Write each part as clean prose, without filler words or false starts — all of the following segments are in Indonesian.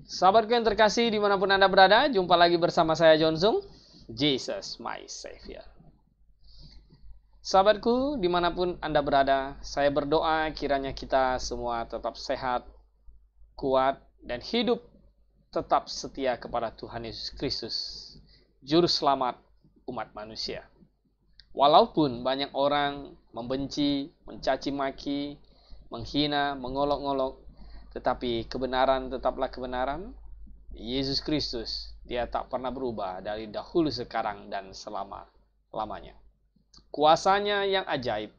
Sahabatku yang terkasih dimanapun Anda berada, jumpa lagi bersama saya John Zung, Jesus my Savior. Sahabatku dimanapun Anda berada, saya berdoa kiranya kita semua tetap sehat, kuat, dan hidup tetap setia kepada Tuhan Yesus Kristus, Juru Selamat umat manusia. Walaupun banyak orang membenci, mencaci maki, menghina, mengolok-ngolok, tetapi kebenaran tetaplah kebenaran. Yesus Kristus, dia tak pernah berubah dari dahulu, sekarang, dan selama-lamanya. Kuasanya yang ajaib,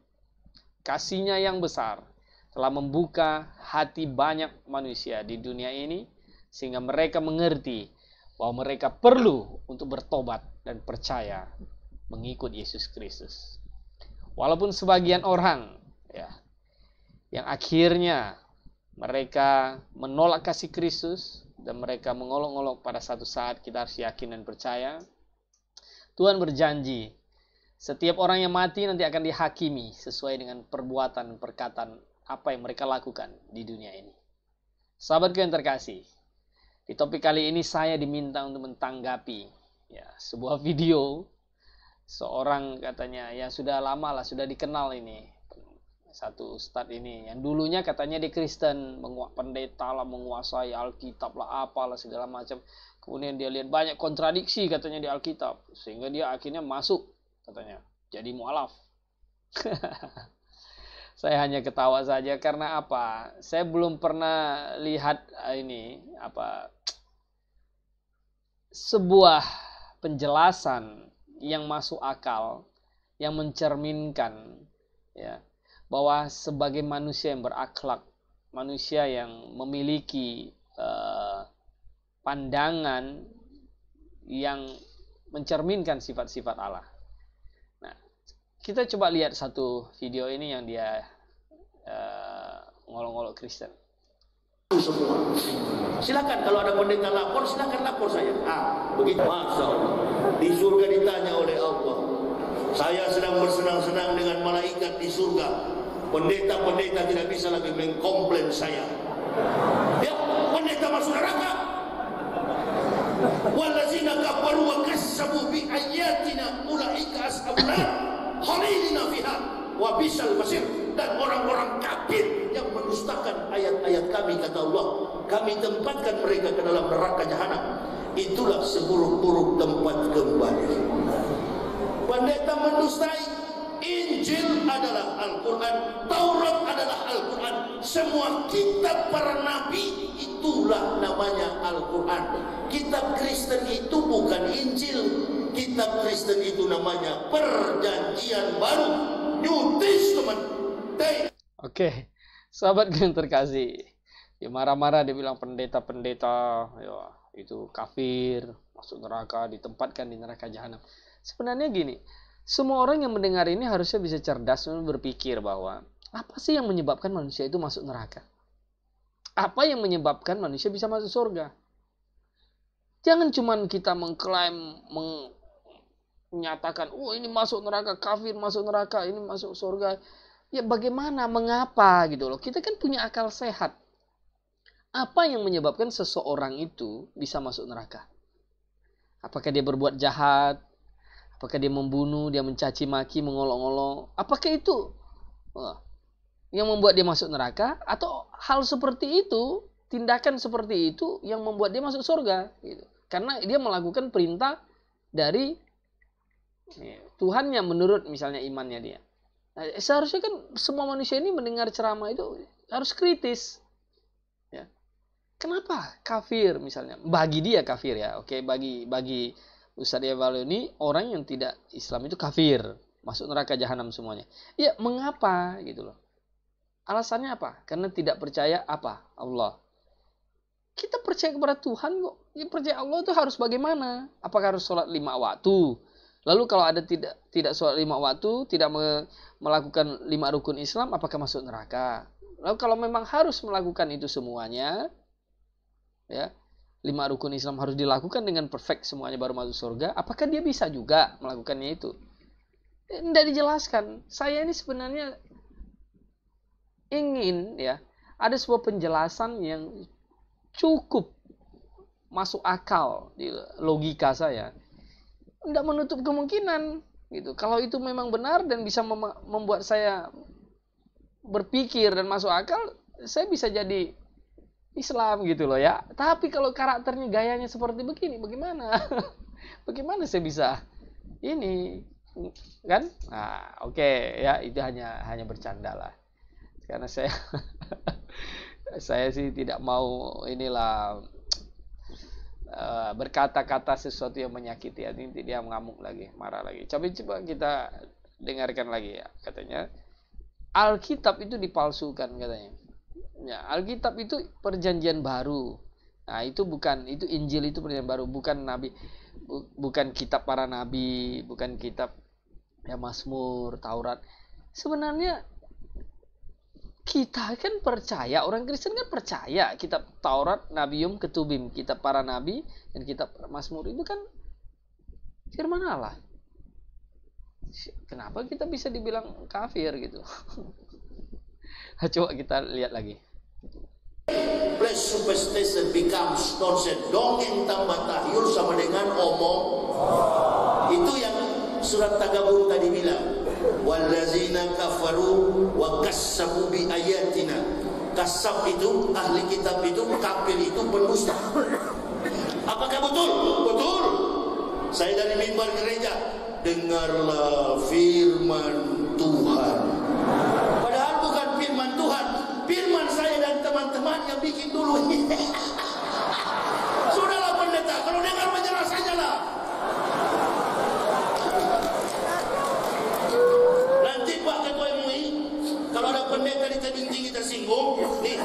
kasihnya yang besar, telah membuka hati banyak manusia di dunia ini, sehingga mereka mengerti bahwa mereka perlu untuk bertobat dan percaya mengikut Yesus Kristus. Walaupun sebagian orang yang akhirnya mereka menolak kasih Kristus dan mereka mengolok-olok, pada satu saat kita harus yakin dan percaya Tuhan berjanji setiap orang yang mati nanti akan dihakimi sesuai dengan perbuatan perkataan apa yang mereka lakukan di dunia ini. Sahabatku yang terkasih, di topik kali ini saya diminta untuk mentanggapi sebuah video seorang, katanya yang sudah lama lah, sudah dikenal ini, satu ustadz ini yang dulunya katanya di Kristen, pendeta lah, menguasai Alkitab lah, apalah segala macam. Kemudian dia lihat banyak kontradiksi katanya di Alkitab, sehingga dia akhirnya masuk katanya jadi mualaf. Saya hanya ketawa saja karena apa? Saya belum pernah lihat sebuah penjelasan yang masuk akal, yang mencerminkan bahwa sebagai manusia yang berakhlak, manusia yang memiliki pandangan yang mencerminkan sifat-sifat Allah. Nah, kita coba lihat satu video ini yang dia ngolok-ngolok Kristen. Silakan kalau ada pendeta lapor, silakan lapor saya. Begitu. Masya Allah. Di surga ditanya oleh Allah, saya sedang bersenang-senang dengan malaikat di surga. Pendeta-pendeta tidak bisa lagi mengkomplain saya. Ya, pendeta masuk neraka. Wallazina kafaru wa kassabu bi ayatina ulaika ashabun nar khalidina fiha wa bisal masir. Dan orang-orang kafir yang mendustakan ayat-ayat kami, kata Allah, kami tempatkan mereka ke dalam neraka jahanam. Itulah seburuk-buruk tempat kembali. Pendeta mendustai. Injil adalah Al-Quran, Taurat adalah Al-Quran, semua kitab para nabi itulah namanya Al-Quran. Kitab Kristen itu bukan Injil, kitab Kristen itu namanya Perjanjian Baru, New Testament. Oke, sahabat yang terkasih, dia marah-marah, dia bilang pendeta-pendeta itu kafir, masuk neraka, ditempatkan di neraka jahanam. Sebenarnya gini, semua orang yang mendengar ini harusnya bisa cerdas dan berpikir bahwa apa sih yang menyebabkan manusia itu masuk neraka? Apa yang menyebabkan manusia bisa masuk surga? Jangan cuma kita mengklaim, menyatakan, ini masuk neraka, kafir masuk neraka, ini masuk surga. Ya bagaimana, mengapa gitu loh. Kita kan punya akal sehat. Apa yang menyebabkan seseorang itu bisa masuk neraka? Apakah dia berbuat jahat? Apakah dia membunuh, dia mencaci maki, mengolok-ngolok? Apakah itu yang membuat dia masuk neraka? Atau hal seperti itu, tindakan seperti itu yang membuat dia masuk surga? Gitu. Karena dia melakukan perintah dari Tuhannya menurut misalnya imannya dia. Nah, seharusnya kan semua manusia ini mendengar ceramah itu harus kritis. Ya. Kenapa kafir misalnya? Bagi dia kafir ya. Oke, bagi Ustadz Evalu ini orang yang tidak Islam itu kafir, masuk neraka jahanam semuanya. Ya, mengapa gitu loh? Alasannya apa? Karena tidak percaya apa? Allah. Kita percaya kepada Tuhan kok. Ya, percaya Allah itu harus bagaimana? Apakah harus sholat 5 waktu? Lalu kalau ada tidak sholat 5 waktu, tidak melakukan 5 rukun Islam, apakah masuk neraka? Lalu kalau memang harus melakukan itu semuanya, 5 rukun Islam harus dilakukan dengan perfect semuanya baru masuk surga, apakah dia bisa juga melakukannya itu? Tidak dijelaskan. Saya ini sebenarnya ingin ada sebuah penjelasan yang cukup masuk akal di logika saya. Tidak menutup kemungkinan gitu. Kalau itu memang benar dan bisa membuat saya berpikir dan masuk akal, saya bisa jadi Islam gitu loh ya. Tapi kalau karakternya, gayanya seperti begini, bagaimana? Bagaimana saya bisa ini kan? Nah, oke ya, itu hanya bercanda lah. Karena saya saya sih tidak mau inilah berkata-kata sesuatu yang menyakiti hati, nanti dia mengamuk lagi, marah lagi. Coba kita dengarkan lagi ya. Katanya Alkitab itu dipalsukan katanya. Ya, Alkitab itu perjanjian baru. Nah, itu Injil itu perjanjian baru, bukan nabi, bukan kitab para nabi, bukan kitab ya Mazmur, Taurat. Sebenarnya kita kan percaya, orang Kristen kan percaya kitab Taurat, Nabium, Ketubim, kitab para nabi dan kitab Mazmur itu kan firman Allah. Kenapa kita bisa dibilang kafir gitu? Coba kita lihat lagi. Place superstition becomes nonsense. Dongeng tambah tahyul sama dengan omong. Itu yang surat Tagabun tadi bilang. Wallazina kafaru wa kassabu bi ayatina. Kasab itu, ahli kitab itu, kafir itu, pendusta. Apakah betul? Betul. Saya dari mimbar gereja, dengarlah firman Tuhan. Padahal bukan firman Tuhan, firman saya dan teman-teman yang bikin dulu. Sudahlah pendeta, kalau dengar menjelas saja lah. Nanti Pak Ketua MUI, kalau ada pendeta di tebing tinggi tersinggung, nih,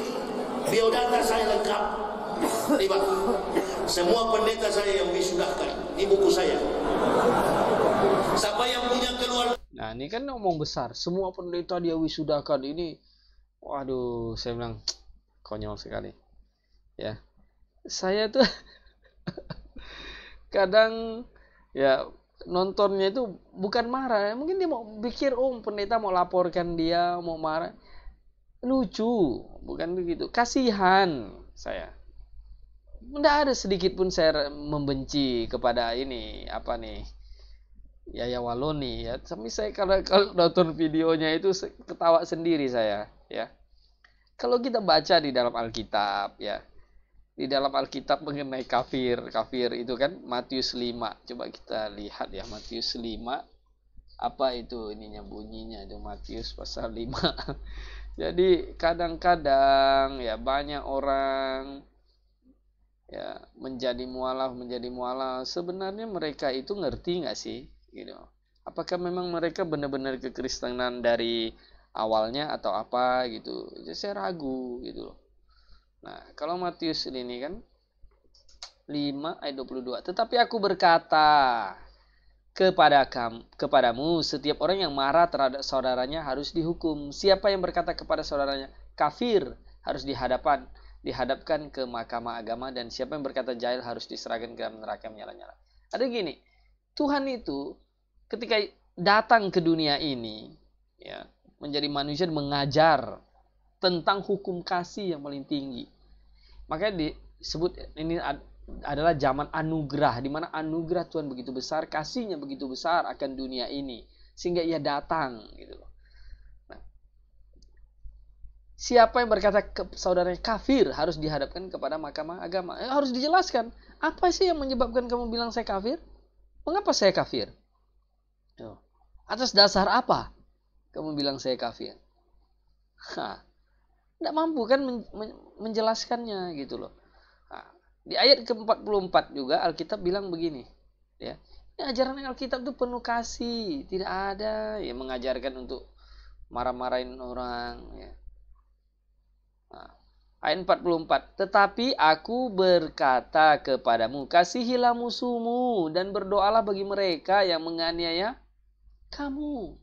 biodata saya lengkap. Nih Pak, semua pendeta saya yang disudahkan, ini buku saya. Siapa yang punya keluarga? Nah, ini kan ngomong besar. Semua pendeta dia wisudakan ini. Waduh, saya bilang konyol sekali. Ya. Saya tuh kadang ya nontonnya itu bukan marah. Mungkin dia mau pikir pendeta mau laporkan dia, mau marah. Lucu, bukan begitu. Kasihan saya. Tidak ada sedikit pun saya membenci kepada ini apa nih, Yaya Waloni ya. Tapi saya kalau nonton videonya itu ketawa sendiri saya ya. Kalau kita baca di dalam Alkitab ya, di dalam Alkitab mengenai kafir itu kan Matius 5. Coba kita lihat ya, Matius 5 apa itu ininya, bunyinya itu Matius pasal 5. Jadi kadang-kadang ya banyak orang ya menjadi mualaf. Sebenarnya mereka itu ngerti nggak sih gitu? Apakah memang mereka benar-benar kekristenan dari awalnya atau apa gitu? Jadi saya ragu gitu loh. Nah, kalau Matius ini kan 5 ayat 22. Tetapi aku berkata kepadamu, setiap orang yang marah terhadap saudaranya harus dihukum. Siapa yang berkata kepada saudaranya kafir harus dihadapkan ke mahkamah agama, dan siapa yang berkata jahil harus diserahkan ke neraka menyala-nyala. Ada gini, Tuhan itu ketika datang ke dunia ini ya, menjadi manusia dan mengajar tentang hukum kasih yang paling tinggi. Makanya disebut ini adalah zaman anugerah, di mana anugerah Tuhan begitu besar, kasihnya begitu besar akan dunia ini sehingga ia datang gitu loh. Siapa yang berkata saudaranya kafir harus dihadapkan kepada mahkamah agama. Harus dijelaskan. Apa sih yang menyebabkan kamu bilang saya kafir? Mengapa saya kafir? Atas dasar apa kamu bilang saya kafir? Tidak mampu kan menjelaskannya gitu loh. Di ayat ke-44 juga Alkitab bilang begini. Ya, ini ajaran Alkitab itu penuh kasih. Tidak ada yang mengajarkan untuk marah-marahin orang. Ya. Ayat 44. Tetapi aku berkata kepadamu, kasihilah musuhmu dan berdoalah bagi mereka yang menganiaya kamu.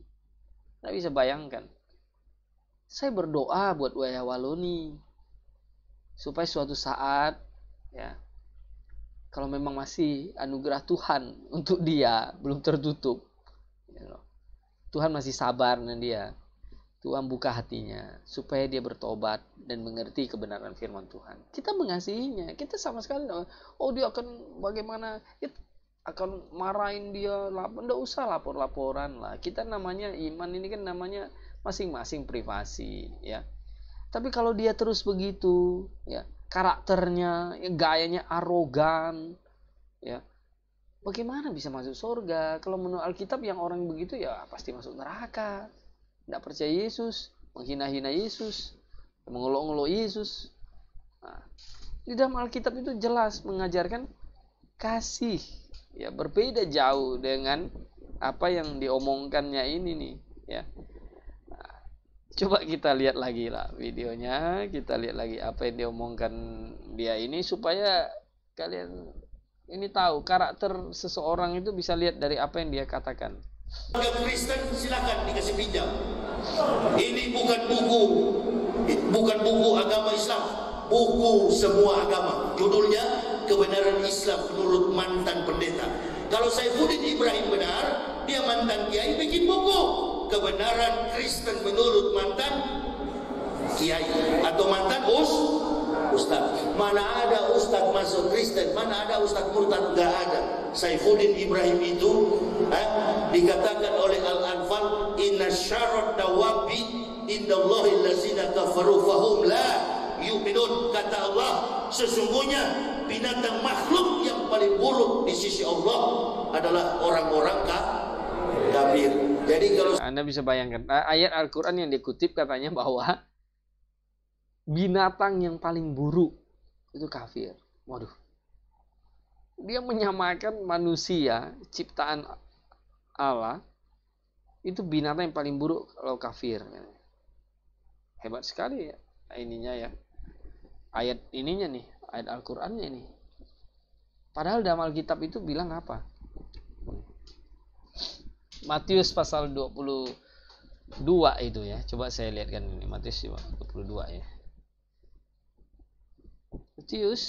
Tidak bisa bayangkan. Saya berdoa buat Yaya Waloni supaya suatu saat ya, kalau memang masih anugerah Tuhan untuk dia belum tertutup, Tuhan masih sabar dengan dia. Tuhan buka hatinya supaya dia bertobat dan mengerti kebenaran firman Tuhan. Kita mengasihinya. Kita sama sekali dia akan bagaimana, kita akan marahin dia. Nggak usah lapor-laporan lah. Kita namanya iman ini kan namanya masing-masing privasi, ya. Tapi kalau dia terus begitu, ya, karakternya, ya, gayanya arogan, ya, bagaimana bisa masuk surga? Kalau menurut Alkitab yang orang begitu ya pasti masuk neraka. Tidak percaya Yesus, menghina-hina Yesus, mengolok-olok Yesus. Nah, di dalam Alkitab itu jelas mengajarkan kasih. Ya, berbeda jauh dengan apa yang diomongkannya ini nih. Ya. Nah, coba kita lihat lagi lah videonya, kita lihat lagi apa yang diomongkan dia ini supaya kalian ini tahu karakter seseorang itu bisa lihat dari apa yang dia katakan. Warga Kristen silakan dikasih pinjam. Ini bukan buku agama Islam, buku semua agama. Judulnya Kebenaran Islam menurut mantan pendeta. Kalau Saifuddin Ibrahim benar, dia mantan kiai, bikin buku Kebenaran Kristen menurut mantan kiai atau mantan ustaz. Mana ada ustaz masuk Kristen, mana ada ustaz murtad, enggak ada. Saifuddin Ibrahim itu dikatakan oleh Al-Anfal, inna syarrat dawabi indallahi allazina kafaru fahum la yu'minun. Kata Allah, sesungguhnya binatang makhluk yang paling buruk di sisi Allah adalah orang-orang kafir. Jadi kalau Anda bisa bayangkan ayat Al-Quran yang dikutip katanya bahwa binatang yang paling buruk itu kafir. Waduh. Dia menyamakan manusia, ciptaan Allah, itu binatang yang paling buruk kalau kafir. Hebat sekali ya ininya ya. Ayat ininya nih, ayat Al-Qur'annya nih. Padahal dalam Alkitab itu bilang apa? Matius pasal 22 itu ya. Coba saya lihatkan ini Matius 22 ya. Matius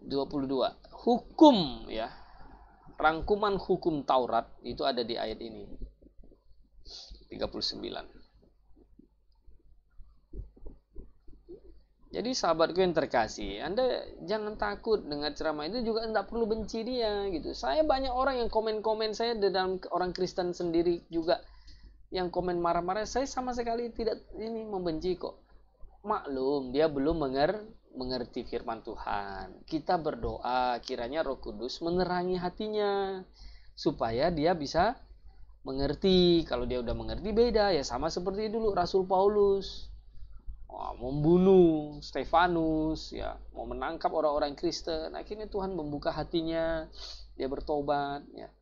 22. Hukum ya. Rangkuman hukum Taurat itu ada di ayat ini. 39. Jadi sahabatku yang terkasih, Anda jangan takut dengan ceramah itu, juga Anda perlu benci dia gitu. Saya banyak orang yang komen-komen saya dalam orang Kristen sendiri juga yang komen marah-marah, saya sama sekali tidak ini membenci kok. Maklum, dia belum mengerti firman Tuhan. Kita berdoa kiranya Roh Kudus menerangi hatinya supaya dia bisa mengerti. Kalau dia udah mengerti beda ya, sama seperti dulu Rasul Paulus. Membunuh Stefanus ya, mau menangkap orang-orang Kristen. Akhirnya Tuhan membuka hatinya, dia bertobat ya.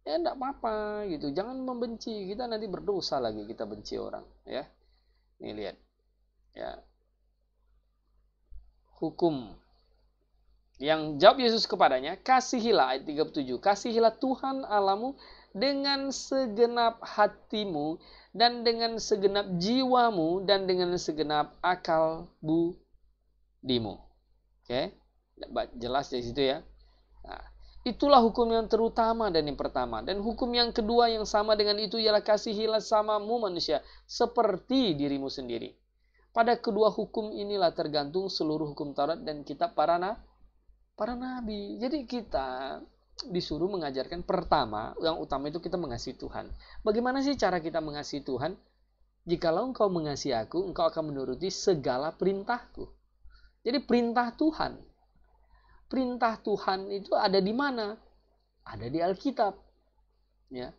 Ya enggak apa-apa gitu. Jangan membenci, kita nanti berdosa lagi kita benci orang ya. Nih lihat. Ya. Hukum yang jawab Yesus kepadanya, kasihilah, ayat 37, kasihilah Tuhan Allahmu dengan segenap hatimu dan dengan segenap jiwamu dan dengan segenap akal budimu. Oke, jelas dari situ ya. Nah, itulah hukum yang terutama dan yang pertama. Dan hukum yang kedua yang sama dengan itu ialah kasihilah samamu manusia seperti dirimu sendiri. Pada kedua hukum inilah tergantung seluruh hukum Taurat dan kitab para nabi. Jadi kita disuruh mengajarkan pertama, yang utama itu kita mengasihi Tuhan. Bagaimana sih cara kita mengasihi Tuhan? Jikalau engkau mengasihi aku, engkau akan menuruti segala perintahku. Jadi perintah Tuhan. Perintah Tuhan itu ada di mana? Ada di Alkitab. Ya.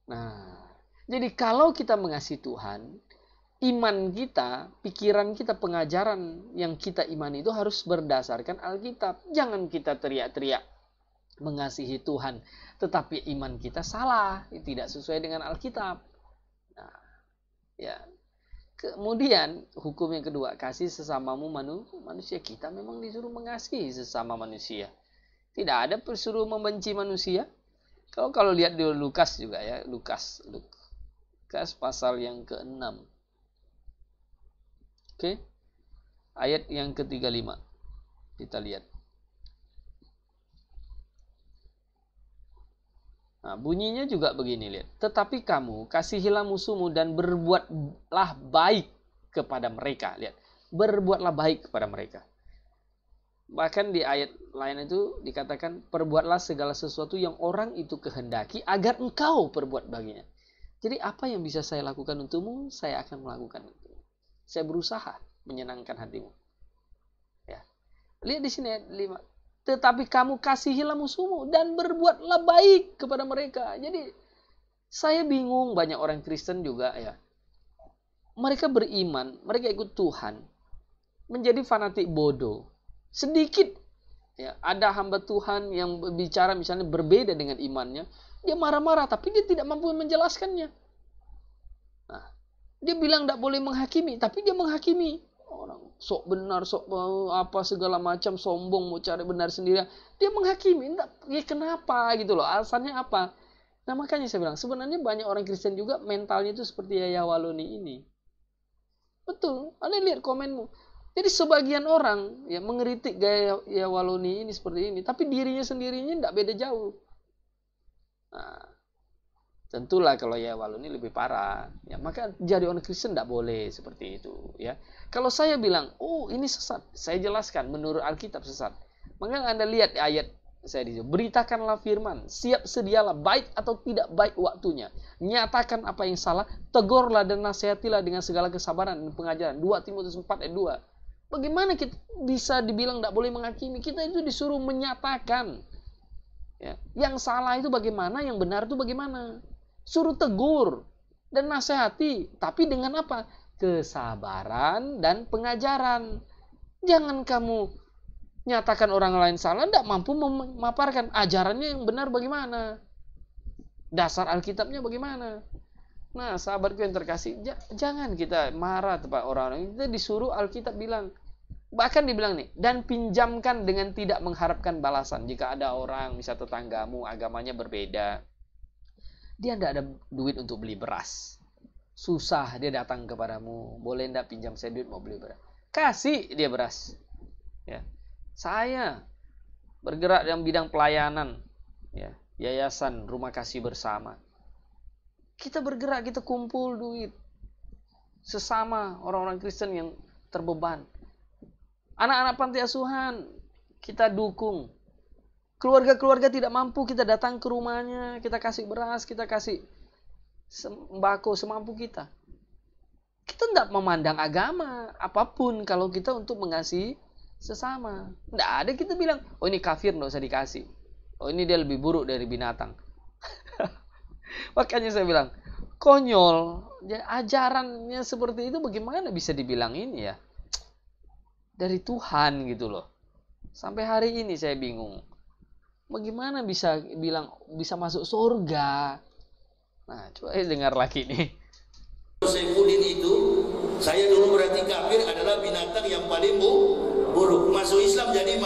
Nah, jadi kalau kita mengasihi Tuhan, iman kita, pikiran kita, pengajaran yang kita imani itu harus berdasarkan Alkitab. Jangan kita teriak-teriak mengasihi Tuhan, tetapi iman kita salah, tidak sesuai dengan Alkitab. Nah, ya. Kemudian hukum yang kedua, kasih sesamamu manusia. Kita memang disuruh mengasihi sesama manusia. Tidak ada disuruh membenci manusia. Kalau lihat di Lukas juga ya, Lukas pasal yang ke-6. Oke. Ayat yang ke-35. Kita lihat. Nah, bunyinya juga begini, lihat. Tetapi kamu kasihilah musuhmu dan berbuatlah baik kepada mereka. Lihat, berbuatlah baik kepada mereka. Bahkan di ayat lain itu dikatakan, perbuatlah segala sesuatu yang orang itu kehendaki agar engkau perbuat baginya. Jadi apa yang bisa saya lakukan untukmu, saya akan melakukan itu. Saya berusaha menyenangkan hatimu. Ya. Lihat di sini ayat 5. Tetapi kamu kasihilah musuhmu dan berbuatlah baik kepada mereka. Jadi saya bingung, banyak orang Kristen juga ya. Mereka beriman, mereka ikut Tuhan, menjadi fanatik bodoh. Sedikit ya, ada hamba Tuhan yang bicara misalnya berbeda dengan imannya, dia marah-marah tapi dia tidak mampu menjelaskannya. Nah, dia bilang tidak boleh menghakimi, tapi dia menghakimi. Orang sok benar, sok apa segala macam, sombong, mau cari benar sendiri. Dia menghakimi, enggak, ya kenapa gitu loh, alasannya apa? Nah makanya saya bilang, sebenarnya banyak orang Kristen juga mentalnya itu seperti Yaya Waloni ini. Betul, Anda lihat komenmu. Jadi sebagian orang ya mengkritik gaya Yaya Waloni ini seperti ini, tapi dirinya sendirinya enggak beda jauh. Nah, tentulah kalau Yaya Waloni lebih parah, ya maka jadi orang Kristen tidak boleh seperti itu, ya. Kalau saya bilang, oh ini sesat, saya jelaskan menurut Alkitab sesat. Maka Anda lihat ayat saya di sini, beritakanlah firman, siap sedialah baik atau tidak baik waktunya, nyatakan apa yang salah, tegurlah dan nasihatilah dengan segala kesabaran dan pengajaran. 2 Timotius 4 ayat 2. Bagaimana kita bisa dibilang tidak boleh menghakimi? Kita itu disuruh menyatakan, ya, yang salah itu bagaimana, yang benar itu bagaimana. Suruh tegur dan nasihati, tapi dengan apa? Kesabaran dan pengajaran. Jangan kamu nyatakan orang lain salah, tidak mampu memaparkan ajarannya yang benar bagaimana, dasar Alkitabnya bagaimana. Nah, sahabatku yang terkasih, jangan kita marah kepada orang-orang. Kita disuruh Alkitab bilang, bahkan dibilang nih, dan pinjamkan dengan tidak mengharapkan balasan. Jika ada orang, misal tetanggamu, agamanya berbeda, dia tidak ada duit untuk beli beras, susah, dia datang kepadamu, boleh tidak pinjam saya duit mau beli beras, kasih dia beras. Ya, saya bergerak dalam bidang pelayanan, ya, yayasan Rumah Kasih Bersama. Kita bergerak, kita kumpul duit sesama orang-orang Kristen yang terbeban. Anak-anak panti asuhan kita dukung. Keluarga-keluarga tidak mampu, kita datang ke rumahnya, kita kasih beras, kita kasih sembako semampu kita. Kita tidak memandang agama apapun kalau kita untuk mengasihi sesama. Tidak ada kita bilang, oh ini kafir, tidak usah dikasih. Oh ini dia lebih buruk dari binatang. Makanya saya bilang, konyol. Ajarannya seperti itu bagaimana bisa dibilang ini ya? Dari Tuhan gitu loh. Sampai hari ini saya bingung. Bagaimana bisa bilang bisa masuk surga? Nah, coba dengar lagi nih. Saifuddin itu, saya dulu berarti kafir adalah binatang yang paling buruk. Masuk Islam jadi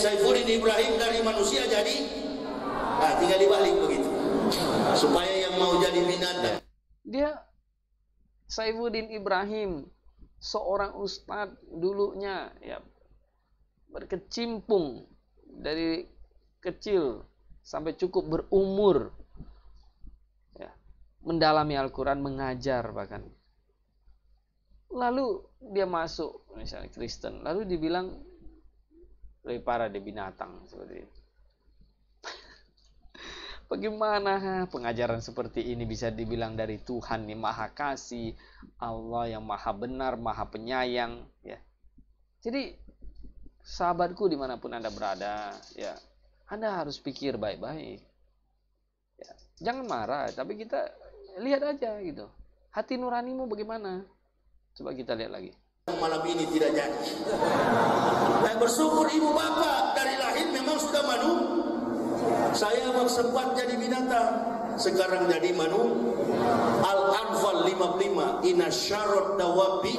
Saifuddin Ibrahim dari manusia jadi, nah tinggal dibalik begitu. Supaya yang mau jadi binatang. Dia Saifuddin Ibrahim, seorang ustadz dulunya ya, berkecimpung dari kecil sampai cukup berumur ya, mendalami Al-Quran, mengajar bahkan. Lalu dia masuk misalnya Kristen, lalu dibilang lebih parah dia binatang seperti itu. Bagaimana pengajaran seperti ini bisa dibilang dari Tuhan yang Maha Kasih, Allah yang Maha Benar, Maha Penyayang ya. Jadi sahabatku dimanapun Anda berada, ya Anda harus pikir baik-baik. Ya, jangan marah, tapi kita lihat aja gitu. Hati nuranimu bagaimana? Coba kita lihat lagi. Malam ini tidak jadi. Dan bersyukur ibu bapak dari lahir memang sudah saya sempat jadi binatang, sekarang jadi Al-Anfal 55. Inna syarrat dawabi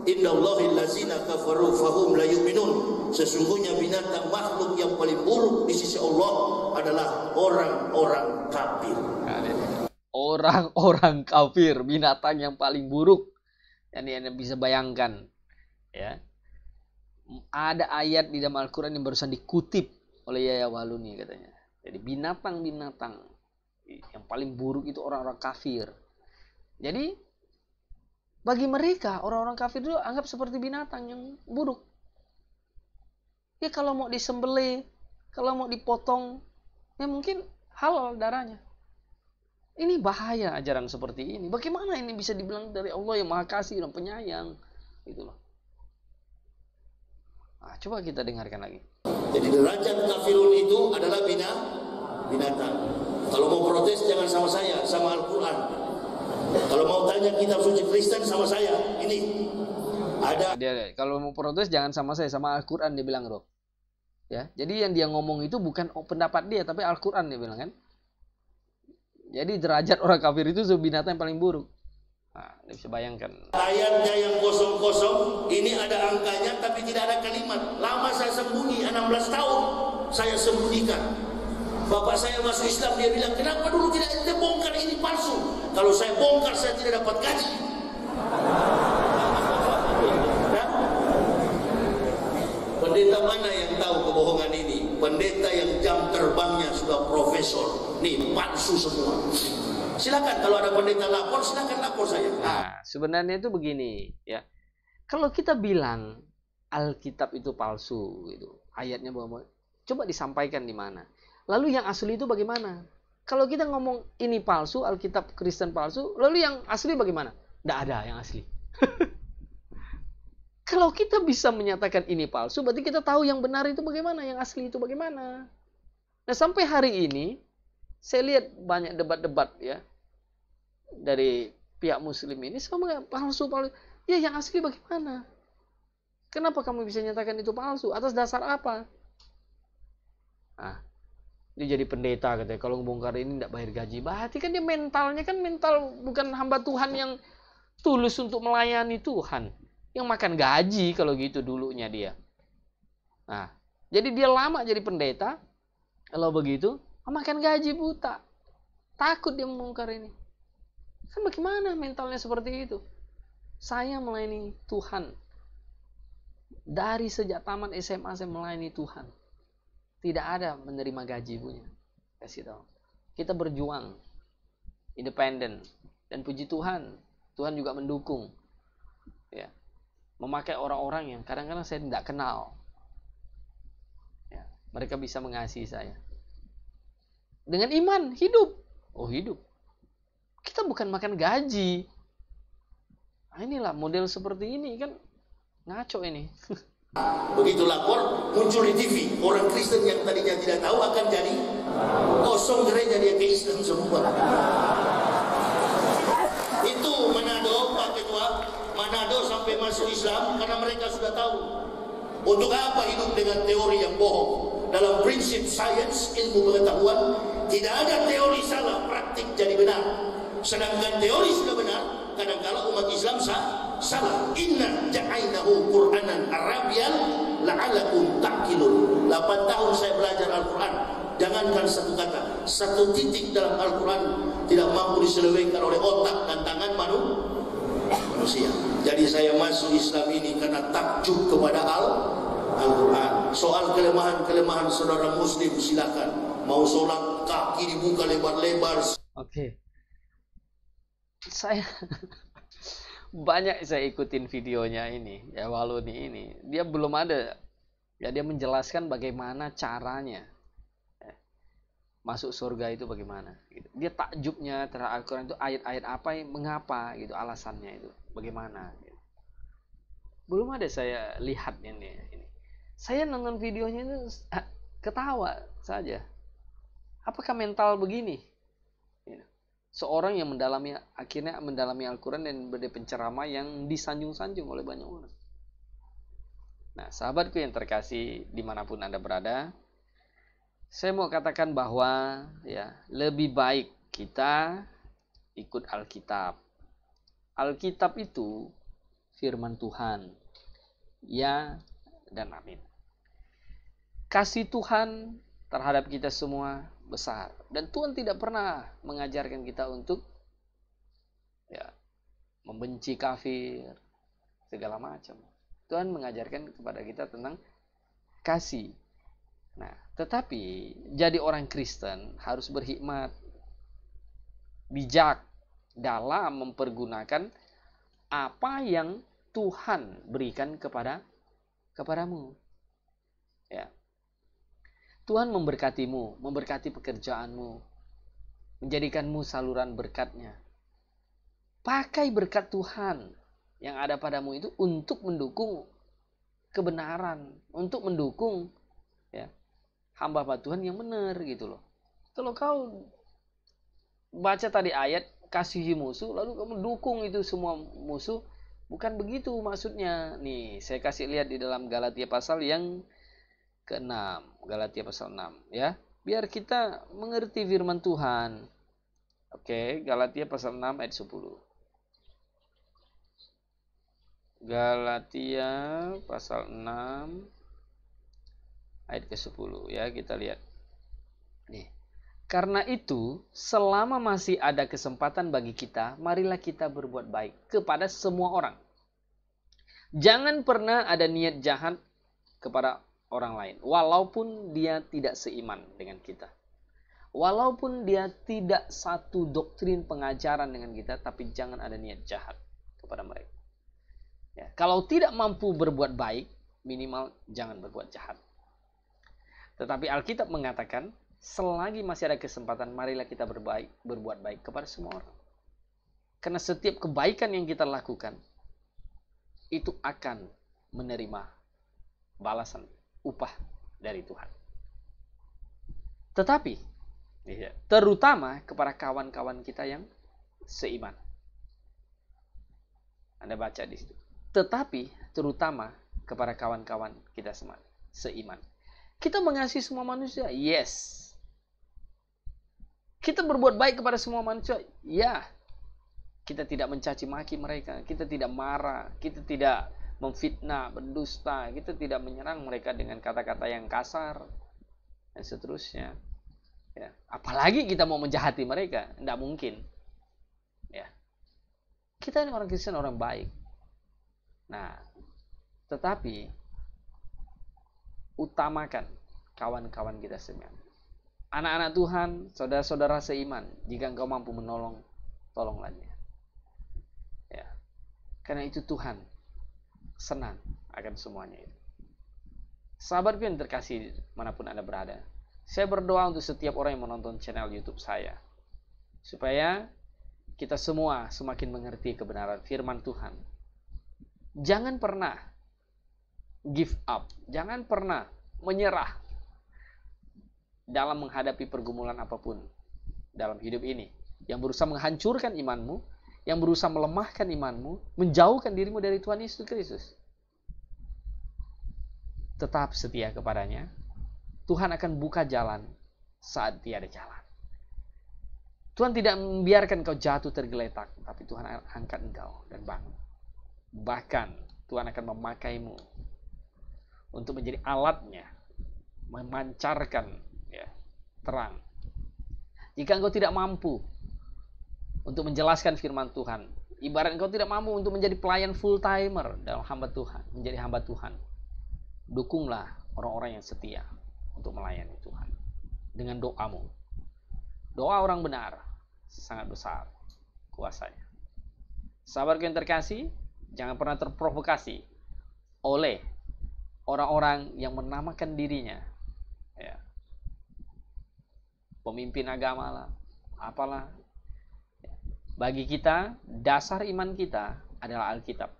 indallahil ladzina kafaru fahum la yu'minun. Sesungguhnya binatang makhluk yang paling buruk di sisi Allah adalah orang-orang kafir. Orang-orang kafir, binatang yang paling buruk. Yang Anda bisa bayangkan, ya. Ada ayat di dalam Al-Quran yang barusan dikutip oleh Yaya Waloni katanya. Jadi binatang-binatang yang paling buruk itu orang-orang kafir. Jadi bagi mereka orang-orang kafir itu anggap seperti binatang yang buruk. Ya kalau mau disembelih, kalau mau dipotong, ya mungkin halal darahnya. Ini bahaya ajaran seperti ini. Bagaimana ini bisa dibilang dari Allah yang Maha Kasih dan Penyayang? Gitu loh. Nah, coba kita dengarkan lagi. Jadi derajat kafirun itu adalah binatang. Kalau mau protes jangan sama saya, sama Al-Quran. Kalau mau tanya kitab suci Kristen sama saya. Ini ada. Dia kalau mau protes jangan sama saya, sama Al-Quran dia bilang, bro. Ya, jadi yang dia ngomong itu bukan pendapat dia, tapi Al-Quran dia bilang kan. Jadi derajat orang kafir itu binatang yang paling buruk. Nah, Anda bisa bayangkan. Ayatnya yang kosong-kosong, ini ada angkanya tapi tidak ada kalimat. Lama saya sembunyi, 16 tahun saya sembunyikan. Bapak saya masuk Islam, dia bilang, kenapa dulu tidak ente bongkar ini palsu? Kalau saya bongkar, saya tidak dapat gaji. Nah, pendeta mana yang tahu kebohongan ini? Pendeta yang jam terbangnya sudah profesor. Nih, palsu semua. Silakan kalau ada pendeta lapor, silakan lapor saya. Nah, sebenarnya itu begini, ya. Kalau kita bilang Alkitab itu palsu, gitu, ayatnya bahwa coba disampaikan di mana. Lalu yang asli itu bagaimana? Kalau kita ngomong ini palsu, Alkitab Kristen palsu, lalu yang asli bagaimana? Tidak ada yang asli. Kalau kita bisa menyatakan ini palsu, berarti kita tahu yang benar itu bagaimana, yang asli itu bagaimana. Nah, sampai hari ini saya lihat banyak debat-debat ya dari pihak Muslim ini sama palsu. Ya yang asli bagaimana? Kenapa kamu bisa nyatakan itu palsu? Atas dasar apa? Nah, dia jadi pendeta katanya. Kalau ngebongkar ini tidak bayar gaji. Berarti kan dia mentalnya kan mental bukan hamba Tuhan yang tulus untuk melayani Tuhan. Yang makan gaji kalau gitu dulunya dia. Nah, jadi dia lama jadi pendeta. Kalau begitu, makan gaji buta. Takut dia membongkar ini. Kan bagaimana mentalnya seperti itu? Saya melayani Tuhan. Dari sejak tamat SMA saya melayani Tuhan. Tidak ada menerima gaji punya. Kasih tahu. Kita berjuang. Independen. Dan puji Tuhan. Tuhan juga mendukung. Ya. Memakai orang-orang yang kadang-kadang saya tidak kenal. Ya. Mereka bisa mengasihi saya. Dengan iman, hidup. Oh, hidup. Kita bukan makan gaji. Nah, inilah model seperti ini kan ngaco ini. Begitu lapor, muncul di TV. Orang Kristen yang tadinya tidak tahu akan jadi kosong gereja, dia ke Islam semua. Itu Manado, Pak Ketua. Manado sampai masuk Islam karena mereka sudah tahu. Untuk apa hidup dengan teori yang bohong? Dalam prinsip sains, ilmu pengetahuan, tidak ada teori salah, praktik jadi benar. Sedangkan teori sudah benar, kadang-kala umat Islam salah. Inna ja'ainahu Qur'anan Arabian la'alakum ta'qilun. 8 tahun saya belajar Al-Quran. Jangankan satu kata, satu titik dalam Al-Quran tidak mampu diselewengkan oleh otak dan tangan manusia. Jadi saya masuk Islam ini karena takjub kepada Al-Quran. Soal kelemahan-kelemahan saudara Muslim silakan. Mau sholat kaki dibuka lebar-lebar. Oke. Saya banyak saya ikutin videonya ini, ya Waluni ini. Dia belum ada. Ya dia menjelaskan bagaimana caranya. Masuk surga itu bagaimana gitu. Dia takjubnya terhadap Al-Quran itu ayat-ayat apa yang mengapa gitu, alasannya itu bagaimana gitu. Belum ada saya lihat ini. Saya nonton videonya itu ketawa saja. Apakah mental begini gitu. Seorang yang akhirnya mendalami Al-Quran dan menjadi penceramah yang disanjung-sanjung oleh banyak orang. Nah, sahabatku yang terkasih dimanapun Anda berada, saya mau katakan bahwa ya lebih baik kita ikut Alkitab. Alkitab itu firman Tuhan. Ya dan amin. Kasih Tuhan terhadap kita semua besar. Dan Tuhan tidak pernah mengajarkan kita untuk ya membenci kafir, segala macam. Tuhan mengajarkan kepada kita tentang kasih. Nah, tetapi jadi orang Kristen harus berhikmat, bijak dalam mempergunakan apa yang Tuhan berikan kepadamu. Ya. Tuhan memberkatimu, memberkati pekerjaanmu, menjadikanmu saluran berkat-Nya. Pakai berkat Tuhan yang ada padamu itu untuk mendukung kebenaran, untuk mendukung ya hamba Tuhan yang benar gitu loh. Kalau kau baca tadi ayat kasihi musuh lalu kamu dukung itu semua musuh, bukan begitu maksudnya. Nih, saya kasih lihat di dalam Galatia pasal yang ke-6, Galatia pasal 6 ya, biar kita mengerti firman Tuhan. Oke, Galatia pasal 6 ayat 10. Galatia pasal 6 ayat ke-10 ya, kita lihat. Nih. Karena itu, selama masih ada kesempatan bagi kita, marilah kita berbuat baik kepada semua orang. Jangan pernah ada niat jahat kepada orang lain, walaupun dia tidak seiman dengan kita. Walaupun dia tidak satu doktrin pengajaran dengan kita, tapi jangan ada niat jahat kepada mereka. Ya, kalau tidak mampu berbuat baik, minimal jangan berbuat jahat. Tetapi Alkitab mengatakan, selagi masih ada kesempatan, marilah kita berbuat baik kepada semua orang. Karena setiap kebaikan yang kita lakukan, itu akan menerima balasan upah dari Tuhan. Tetapi, terutama kepada kawan-kawan kita yang seiman. Anda baca di situ. Tetapi, terutama kepada kawan-kawan kita seiman. Kita mengasihi semua manusia, yes. Kita berbuat baik kepada semua manusia, ya. Kita tidak mencaci maki mereka, kita tidak marah, kita tidak memfitnah, berdusta, kita tidak menyerang mereka dengan kata-kata yang kasar, dan seterusnya. Ya. Apalagi kita mau menjahati mereka, tidak mungkin. Ya. Kita ini orang Kristen, orang baik. Nah, tetapi utamakan kawan-kawan kita seiman. Anak-anak Tuhan, saudara-saudara seiman, jika engkau mampu menolong, tolonglah dia. Ya. Karena itu Tuhan senang akan semuanya itu. Sahabatku yang terkasih manapun Anda berada, saya berdoa untuk setiap orang yang menonton channel YouTube saya, supaya kita semua semakin mengerti kebenaran firman Tuhan. Jangan pernah give up, jangan pernah menyerah dalam menghadapi pergumulan apapun dalam hidup ini, yang berusaha menghancurkan imanmu, yang berusaha melemahkan imanmu, menjauhkan dirimu dari Tuhan Yesus Kristus. Tetap setia kepadanya. Tuhan akan buka jalan saat tiada jalan. Tuhan tidak membiarkan kau jatuh tergeletak, tapi Tuhan akan angkat engkau dan bangun. Bahkan Tuhan akan memakaimu untuk menjadi alatnya, memancarkan terang. Jika engkau tidak mampu untuk menjelaskan firman Tuhan, ibarat engkau tidak mampu untuk menjadi pelayan full timer dalam menjadi hamba Tuhan, dukunglah orang-orang yang setia untuk melayani Tuhan dengan doamu. Doa orang benar sangat besar kuasanya. Sahabatku yang terkasih, jangan pernah terprovokasi oleh orang-orang yang menamakan dirinya pemimpin agama lah, apalah. Bagi kita, dasar iman kita adalah Alkitab.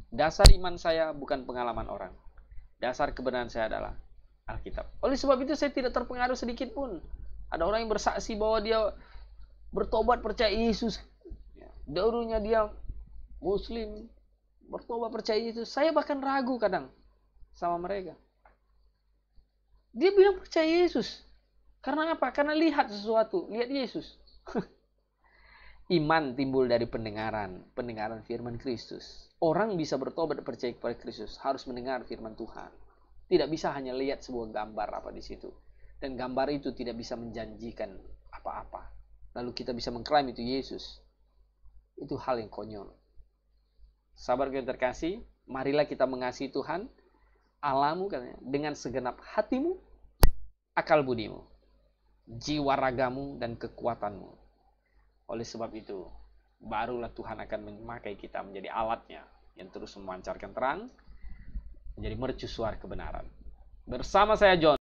Dasar iman saya bukan pengalaman orang. Dasar kebenaran saya adalah Alkitab. Oleh sebab itu saya tidak terpengaruh sedikit pun. Ada orang yang bersaksi bahwa dia bertobat percaya Yesus. Dahulunya dia Muslim, bertobat percaya Yesus. Saya bahkan ragu kadang sama mereka. Dia bilang percaya Yesus. Karena apa? Karena lihat sesuatu, lihat Yesus. Iman timbul dari pendengaran firman Kristus. Orang bisa bertobat dan percaya kepada Kristus harus mendengar firman Tuhan. Tidak bisa hanya lihat sebuah gambar apa di situ. Dan gambar itu tidak bisa menjanjikan apa-apa. Lalu kita bisa mengklaim itu Yesus. Itu hal yang konyol. Sahabat yang terkasih, marilah kita mengasihi Tuhan, Allahmu katanya, dengan segenap hatimu, akal budimu, jiwa ragamu, dan kekuatanmu. Oleh sebab itu, barulah Tuhan akan memakai kita menjadi alatnya yang terus memancarkan terang, menjadi mercusuar kebenaran. Bersama saya John.